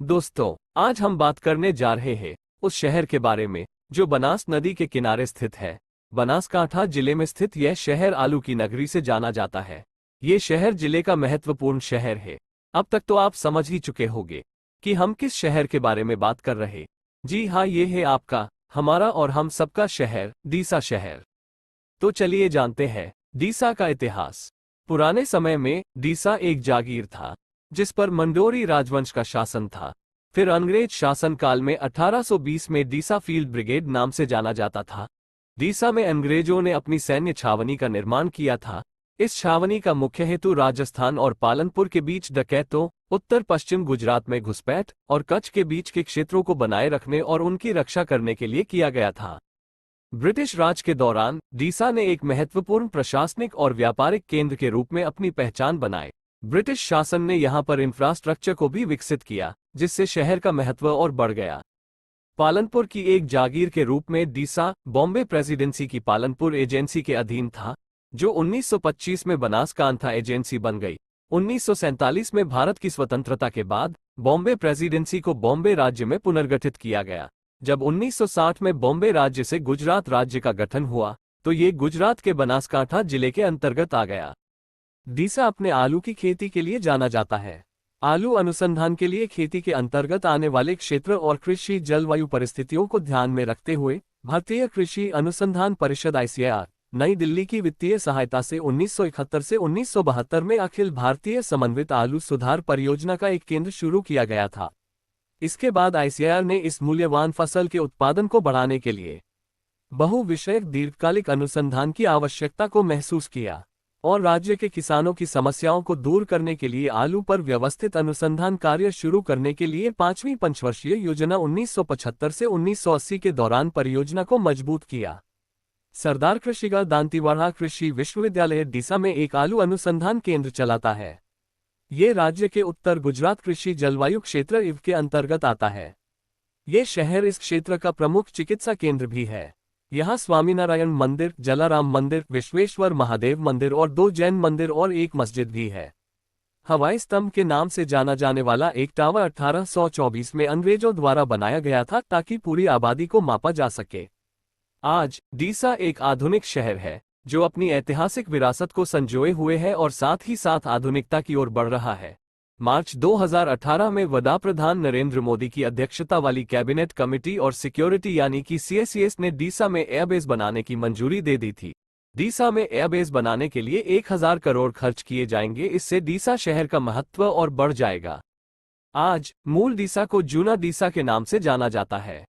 दोस्तों, आज हम बात करने जा रहे हैं उस शहर के बारे में जो बनास नदी के किनारे स्थित है। बनासकांठा जिले में स्थित यह शहर आलू की नगरी से जाना जाता है। ये शहर जिले का महत्वपूर्ण शहर है। अब तक तो आप समझ ही चुके होंगे कि हम किस शहर के बारे में बात कर रहे। जी हाँ, ये है आपका, हमारा और हम सबका शहर, डीसा शहर। तो चलिए जानते हैं डीसा का इतिहास। पुराने समय में डीसा एक जागीर था जिस पर मंडोरी राजवंश का शासन था। फिर अंग्रेज शासन काल में 1820 में डीसा फील्ड ब्रिगेड नाम से जाना जाता था। डीसा में अंग्रेजों ने अपनी सैन्य छावनी का निर्माण किया था। इस छावनी का मुख्य हेतु राजस्थान और पालनपुर के बीच डकैतों, उत्तर पश्चिम गुजरात में घुसपैठ और कच्छ के बीच के क्षेत्रों को बनाए रखने और उनकी रक्षा करने के लिए किया गया था। ब्रिटिश राज के दौरान डीसा ने एक महत्वपूर्ण प्रशासनिक और व्यापारिक केंद्र के रूप में अपनी पहचान बनाई। ब्रिटिश शासन ने यहां पर इंफ्रास्ट्रक्चर को भी विकसित किया, जिससे शहर का महत्व और बढ़ गया। पालनपुर की एक जागीर के रूप में डीसा बॉम्बे प्रेसिडेंसी की पालनपुर एजेंसी के अधीन था, जो 1925 में बनासकांठा एजेंसी बन गई। 1947 में भारत की स्वतंत्रता के बाद बॉम्बे प्रेसिडेंसी को बॉम्बे राज्य में पुनर्गठित किया गया। जब 1960 में बॉम्बे राज्य से गुजरात राज्य का गठन हुआ, तो ये गुजरात के बनासकांठा जिले के अंतर्गत आ गया। डीसा अपने आलू की खेती के लिए जाना जाता है। आलू अनुसंधान के लिए खेती के अंतर्गत आने वाले क्षेत्र और कृषि जलवायु परिस्थितियों को ध्यान में रखते हुए भारतीय कृषि अनुसंधान परिषद ICAR नई दिल्ली की वित्तीय सहायता से 1971 से 1972 में अखिल भारतीय समन्वित आलू सुधार परियोजना का एक केंद्र शुरू किया गया था। इसके बाद ICAR ने इस मूल्यवान फसल के उत्पादन को बढ़ाने के लिए बहुविषयक दीर्घकालिक अनुसंधान की आवश्यकता को महसूस किया और राज्य के किसानों की समस्याओं को दूर करने के लिए आलू पर व्यवस्थित अनुसंधान कार्य शुरू करने के लिए 5वीं पंचवर्षीय योजना 1975 से 1980 के दौरान परियोजना को मजबूत किया। सरदार कृषिका दांतीवाड़ा कृषि विश्वविद्यालय डीसा में एक आलू अनुसंधान केंद्र चलाता है। ये राज्य के उत्तर गुजरात कृषि जलवायु क्षेत्र इव के अंतर्गत आता है। ये शहर इस क्षेत्र का प्रमुख चिकित्सा केंद्र भी है। यहाँ स्वामीनारायण मंदिर, जलाराम मंदिर, विश्वेश्वर महादेव मंदिर और 2 जैन मंदिर और एक मस्जिद भी है। हवाई स्तंभ के नाम से जाना जाने वाला एक टावर 1824 में अंग्रेजों द्वारा बनाया गया था ताकि पूरी आबादी को मापा जा सके। आज डीसा एक आधुनिक शहर है जो अपनी ऐतिहासिक विरासत को संजोए हुए है और साथ ही साथ आधुनिकता की ओर बढ़ रहा है। मार्च 2018 में वडाप्रधान नरेंद्र मोदी की अध्यक्षता वाली कैबिनेट कमेटी और सिक्योरिटी यानी कि CSCS ने डीसा में एयरबेस बनाने की मंजूरी दे दी थी। डीसा में एयरबेस बनाने के लिए 1000 करोड़ खर्च किए जाएंगे। इससे डीसा शहर का महत्व और बढ़ जाएगा। आज मूल डीसा को जूना डीसा के नाम से जाना जाता है।